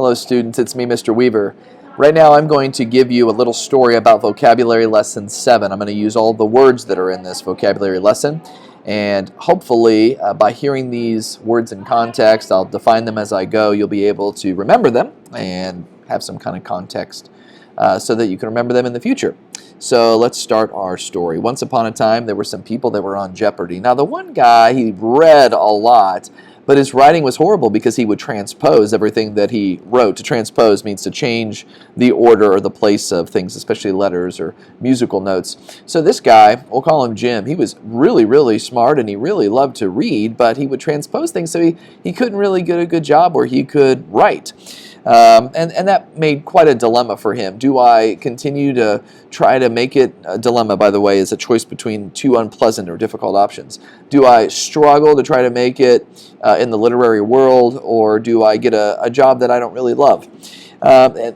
Hello students, it's me, Mr. Weaver. Right now I'm going to give you a little story about vocabulary lesson 7. I'm going to use all the words that are in this vocabulary lesson, and hopefully by hearing these words in context, I'll define them as I go, you'll be able to remember them and have some kind of context so that you can remember them in the future. So let's start our story. Once upon a time there were some people that were on Jeopardy. Now the one guy, he read a lot, but his writing was horrible because he would transpose everything that he wrote. To transpose means to change the order or the place of things, especially letters or musical notes. So this guy, we'll call him Jim, he was really, really smart and he really loved to read, but he would transpose things, so he couldn't really get a good job where he could write. And that made quite a dilemma for him. Do I continue to try to make it, a dilemma, by the way, is a choice between two unpleasant or difficult options. Do I struggle to try to make it in the literary world, or do I get a job that I don't really love?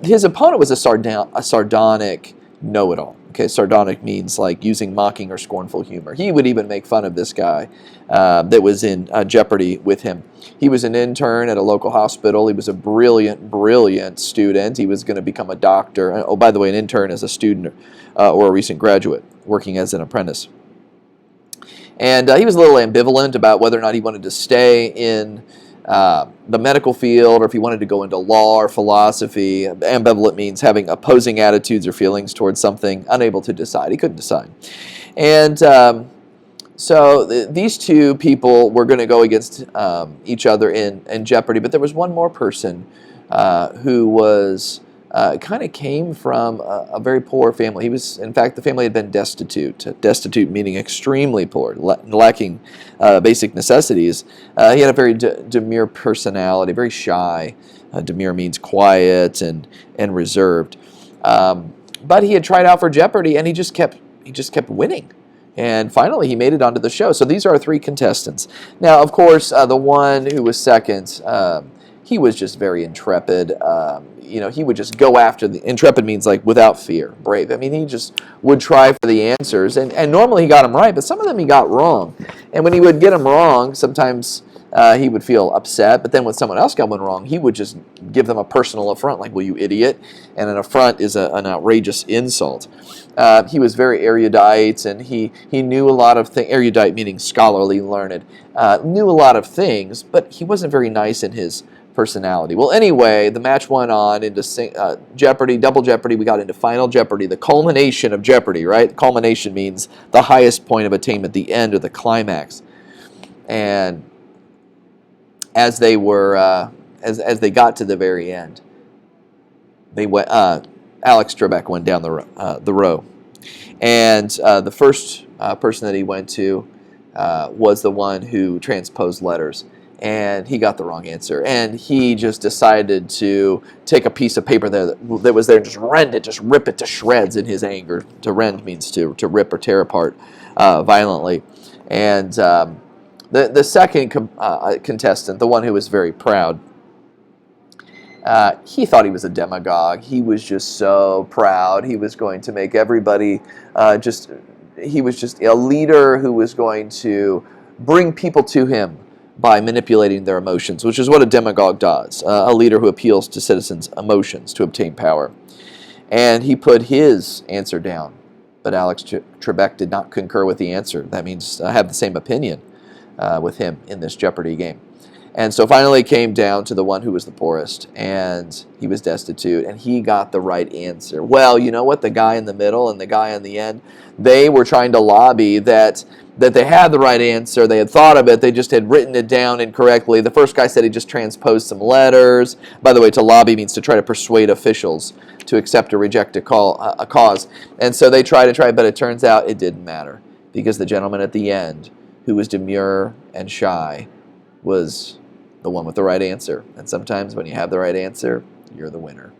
His opponent was a sardonic know-it-all. Okay, sardonic means like using mocking or scornful humor. He would even make fun of this guy that was in Jeopardy with him. He was an intern at a local hospital. He was a brilliant, brilliant student. He was going to become a doctor. Oh, by the way, an intern is a student or a recent graduate working as an apprentice. And he was a little ambivalent about whether or not he wanted to stay in the medical field, or if he wanted to go into law or philosophy. Ambivalent means having opposing attitudes or feelings towards something, unable to decide. He couldn't decide. And so these two people were going to go against each other in Jeopardy, but there was one more person who was kind of came from a very poor family. He was, in fact, the family had been destitute. Destitute meaning extremely poor, lacking basic necessities. He had a very demure personality, very shy. Demure means quiet and reserved. But he had tried out for Jeopardy, and he just kept winning. And finally, he made it onto the show. So these are our three contestants. Now, of course, the one who was second, he was just very intrepid. He would just go after the... Intrepid means like without fear, brave. I mean, he just would try for the answers. And normally he got them right, but some of them he got wrong. And when he would get them wrong, sometimes he would feel upset. But then when someone else got one wrong, he would just give them a personal affront, like, well, you idiot. And an affront is an outrageous insult. He was very erudite, and he knew a lot of things. Erudite meaning scholarly, learned. Knew a lot of things, but he wasn't very nice in his personality. Well, anyway, the match went on into Jeopardy, Double Jeopardy. We got into Final Jeopardy, the culmination of Jeopardy, right? Culmination means the highest point of attainment, the end or the climax. And as they were, as they got to the very end, they went. Alex Trebek went down the row, and the first person that he went to was the one who transposed letters. And he got the wrong answer, and he just decided to take a piece of paper that was there and just rip it to shreds in his anger. To rend means to rip or tear apart violently. And the second contestant, the one who was very proud, he thought he was a demagogue. He was just so proud. He was going to make everybody he was just a leader who was going to bring people to him by manipulating their emotions, which is what a demagogue does, a leader who appeals to citizens' emotions to obtain power. And he put his answer down, but Alex Trebek did not concur with the answer. That means I have the same opinion with him in this Jeopardy game. And so finally it came down to the one who was the poorest, and he was destitute, and he got the right answer. Well, you know what? The guy in the middle and the guy in the end, they were trying to lobby that they had the right answer. They had thought of it. They just had written it down incorrectly. The first guy said he just transposed some letters. By the way, to lobby means to try to persuade officials to accept or reject a cause. And so they tried, but it turns out it didn't matter, because the gentleman at the end, who was demure and shy, was the one with the right answer. And sometimes when you have the right answer, you're the winner.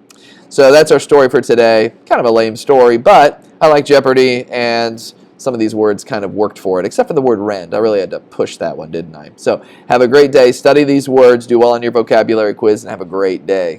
So that's our story for today. Kind of a lame story, but I like Jeopardy, and some of these words kind of worked for it, except for the word rend. I really had to push that one, didn't I? So have a great day. Study these words. Do well on your vocabulary quiz, and have a great day.